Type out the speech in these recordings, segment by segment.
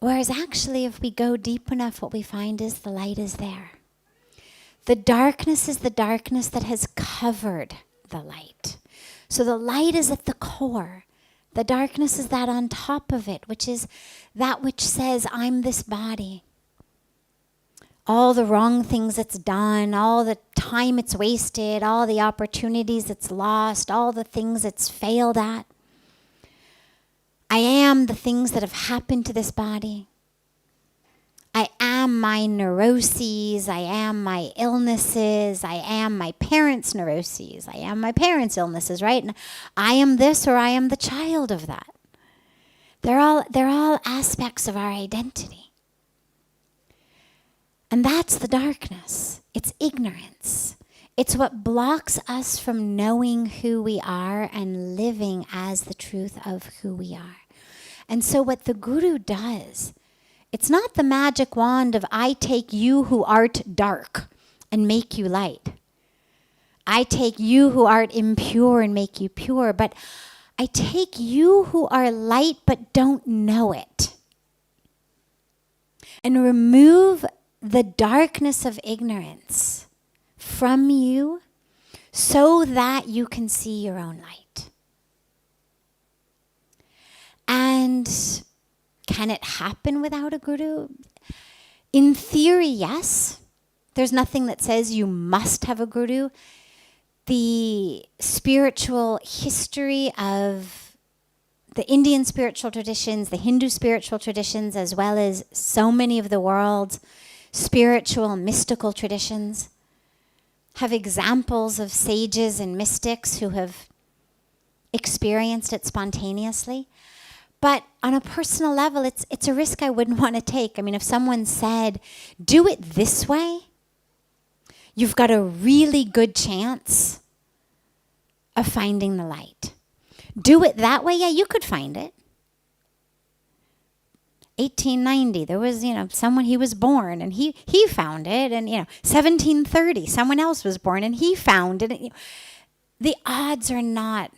Whereas actually, if we go deep enough, what we find is the light is there. The darkness is the darkness that has covered the light. So the light is at the core. The darkness is that on top of it, which is that which says, I'm this body. All the wrong things it's done, all the time it's wasted, all the opportunities it's lost, all the things it's failed at. I am the things that have happened to this body. I am my neuroses. I am my illnesses. I am my parents' neuroses. I am my parents' illnesses, right? And I am this, or I am the child of that. They're all aspects of our identity. And that's the darkness. It's ignorance. It's what blocks us from knowing who we are and living as the truth of who we are. And so what the Guru does, it's not the magic wand of I take you who art dark and make you light. I take you who art impure and make you pure. But I take you who are light but don't know it and remove the darkness of ignorance from you so that you can see your own light. And can it happen without a guru? In theory, yes. There's nothing that says you must have a guru. The spiritual history of the Indian spiritual traditions, the Hindu spiritual traditions, as well as so many of the world's spiritual, mystical traditions, have examples of sages and mystics who have experienced it spontaneously. But on a personal level, it's a risk I wouldn't want to take. I mean, if someone said, do it this way, you've got a really good chance of finding the light. Do it that way, yeah, you could find it. 1890, there was, someone, he was born and he found it. And, 1730, someone else was born and he found it. The odds are not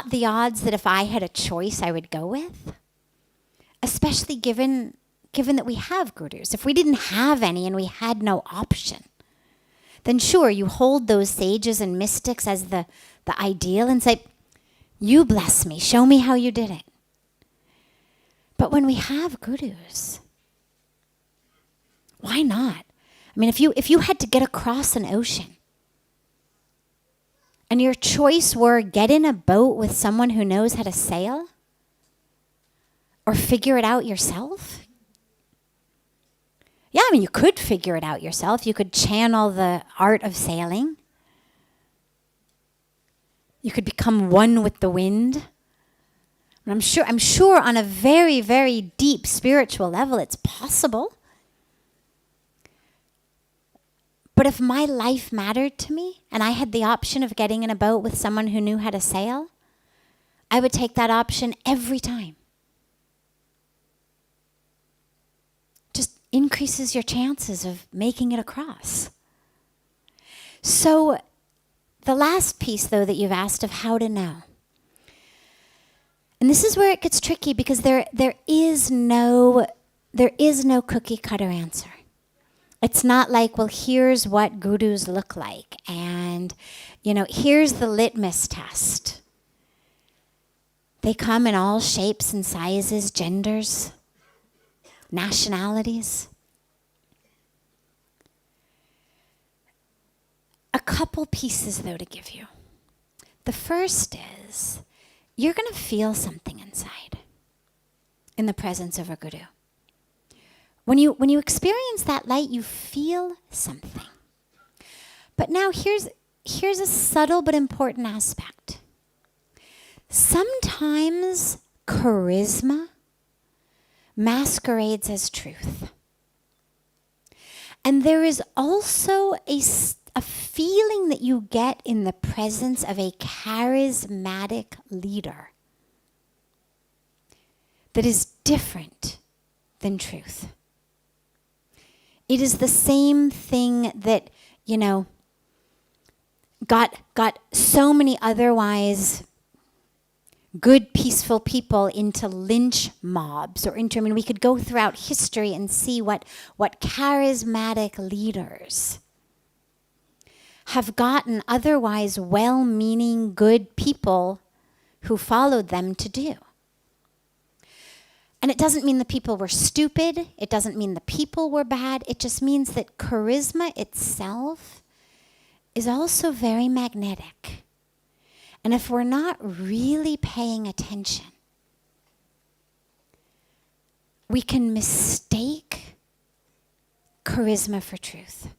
the odds that if I had a choice I would go with, especially given that we have gurus. If we didn't have any and we had no option, then sure, you hold those sages and mystics as the ideal and say, you bless me, show me how you did it. But when we have gurus, why not? I mean, if you had to get across an ocean, and your choice were get in a boat with someone who knows how to sail or figure it out yourself. Yeah, I mean, you could figure it out yourself. You could channel the art of sailing. You could become one with the wind. And I'm sure on a very, very deep spiritual level, it's possible. But if my life mattered to me and I had the option of getting in a boat with someone who knew how to sail, I would take that option every time. Just increases your chances of making it across. So the last piece, though, that you've asked of how to know. And this is where it gets tricky because there is no cookie cutter answer. It's not like, well, here's what gurus look like, and, here's the litmus test. They come in all shapes and sizes, genders, nationalities. A couple pieces, though, to give you. The first is, you're going to feel something inside in the presence of a guru. When you experience that light, you feel something. But now here's a subtle but important aspect. Sometimes charisma masquerades as truth. And there is also a feeling that you get in the presence of a charismatic leader that is different than truth. It is the same thing that, got so many otherwise good, peaceful people into lynch mobs or into, we could go throughout history and see what charismatic leaders have gotten otherwise well-meaning, good people who followed them to do. And it doesn't mean the people were stupid. It doesn't mean the people were bad. It just means that charisma itself is also very magnetic. And if we're not really paying attention, we can mistake charisma for truth.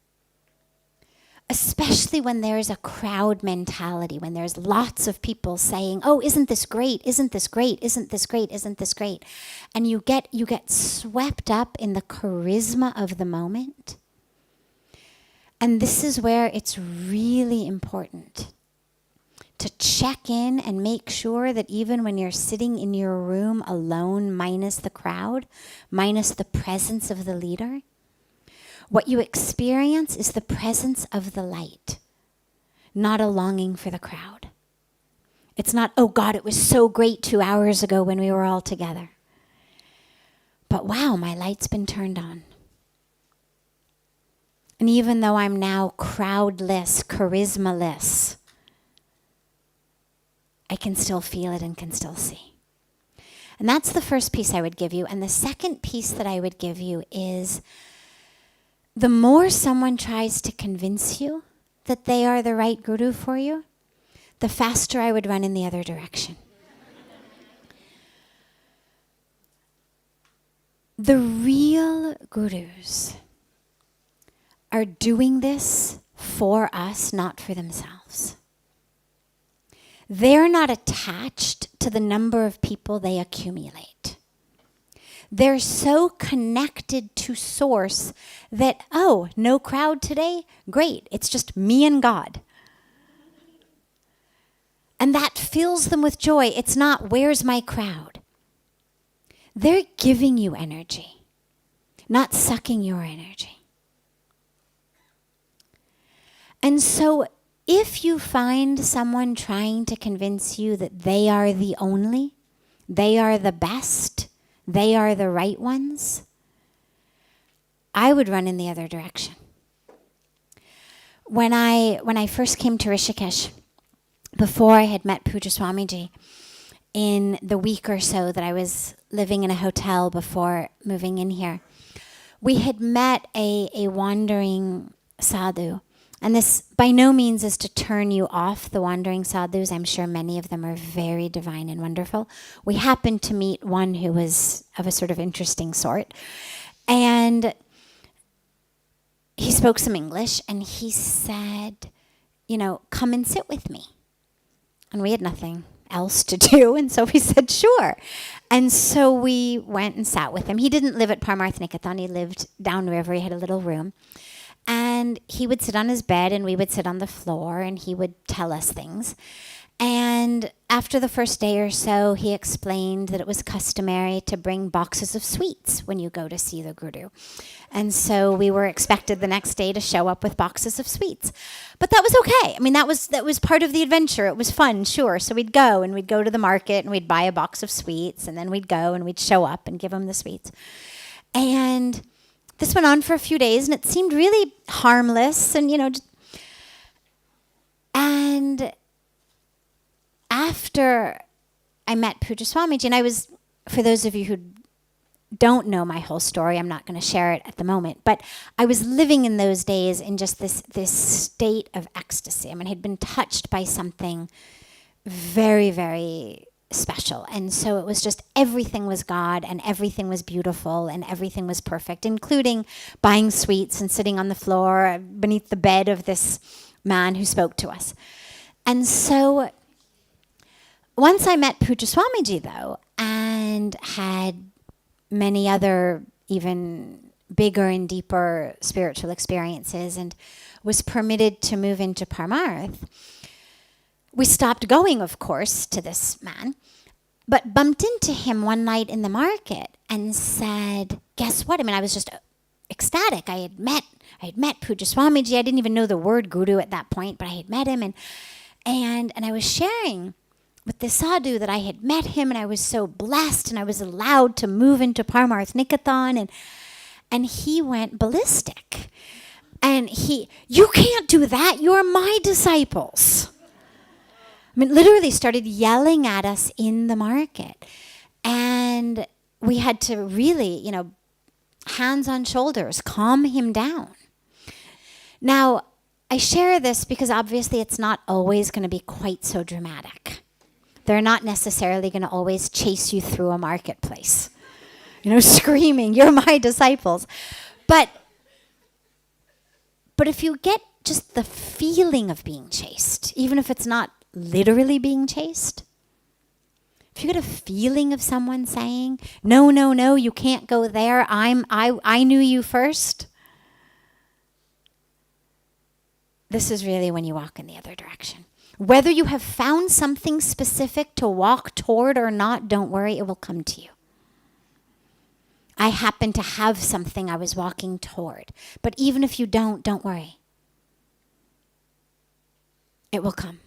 Especially when there's a crowd mentality, when there's lots of people saying, oh, isn't this great? Isn't this great? Isn't this great? Isn't this great? And you get swept up in the charisma of the moment. And this is where it's really important to check in and make sure that even when you're sitting in your room alone, minus the crowd, minus the presence of the leader, what you experience is the presence of the light, not a longing for the crowd. It's not, oh God, it was so great 2 hours ago when we were all together. But wow, my light's been turned on. And even though I'm now crowdless, charismaless, I can still feel it and can still see. And that's the first piece I would give you. And the second piece that I would give you is, the more someone tries to convince you that they are the right guru for you, the faster I would run in the other direction. The real gurus are doing this for us, not for themselves. They're not attached to the number of people they accumulate. They're so connected to source that, oh, no crowd today? Great, it's just me and God. And that fills them with joy. It's not, where's my crowd? They're giving you energy, not sucking your energy. And so if you find someone trying to convince you that they are the only, they are the best, they are the right ones, I would run in the other direction. When I first came to Rishikesh, before I had met Pujya Swamiji, in the week or so that I was living in a hotel before moving in here, we had met a wandering sadhu. And this by no means is to turn you off the wandering sadhus. I'm sure many of them are very divine and wonderful. We happened to meet one who was of a sort of interesting sort. And he spoke some English and he said, come and sit with me. And we had nothing else to do. And so we said, sure. And so we went and sat with him. He didn't live at Parmarth Niketan. He lived downriver. He had a little room. And he would sit on his bed and we would sit on the floor and he would tell us things. And after the first day or so, he explained that it was customary to bring boxes of sweets when you go to see the guru. And so we were expected the next day to show up with boxes of sweets. But that was okay. That was part of the adventure. It was fun, sure. So we'd go to the market and we'd buy a box of sweets and then we'd go and we'd show up and give him the sweets. And this went on for a few days, and it seemed really harmless, and and after I met Pujya Swamiji, and I was, for those of you who don't know my whole story, I'm not going to share it at the moment, but I was living in those days in just this state of ecstasy. I had been touched by something very, very special. And so it was just everything was God and everything was beautiful and everything was perfect, including buying sweets and sitting on the floor beneath the bed of this man who spoke to us. And so once I met Pujya Swamiji, though, and had many other even bigger and deeper spiritual experiences and was permitted to move into Parmarth, we stopped going, of course, to this man, but bumped into him one night in the market and said, guess what? I was just ecstatic. I had met Pujya Swamiji. I didn't even know the word guru at that point, but I had met him and I was sharing with the sadhu that I had met him, and I was so blessed, and I was allowed to move into Paramarth Niketan, and he went ballistic. And you can't do that. You're my disciples. I mean, literally started yelling at us in the market. And we had to really, hands on shoulders, calm him down. Now, I share this because obviously it's not always going to be quite so dramatic. They're not necessarily going to always chase you through a marketplace, screaming, "You're my disciples." But if you get just the feeling of being chased, even if it's not literally being chased, if you get a feeling of someone saying, "No, no, no, you can't go there. I knew you first," this is really when you walk in the other direction. Whether you have found something specific to walk toward or not, don't worry, it will come to you. I happen to have something I was walking toward. But even if you don't worry. It will come.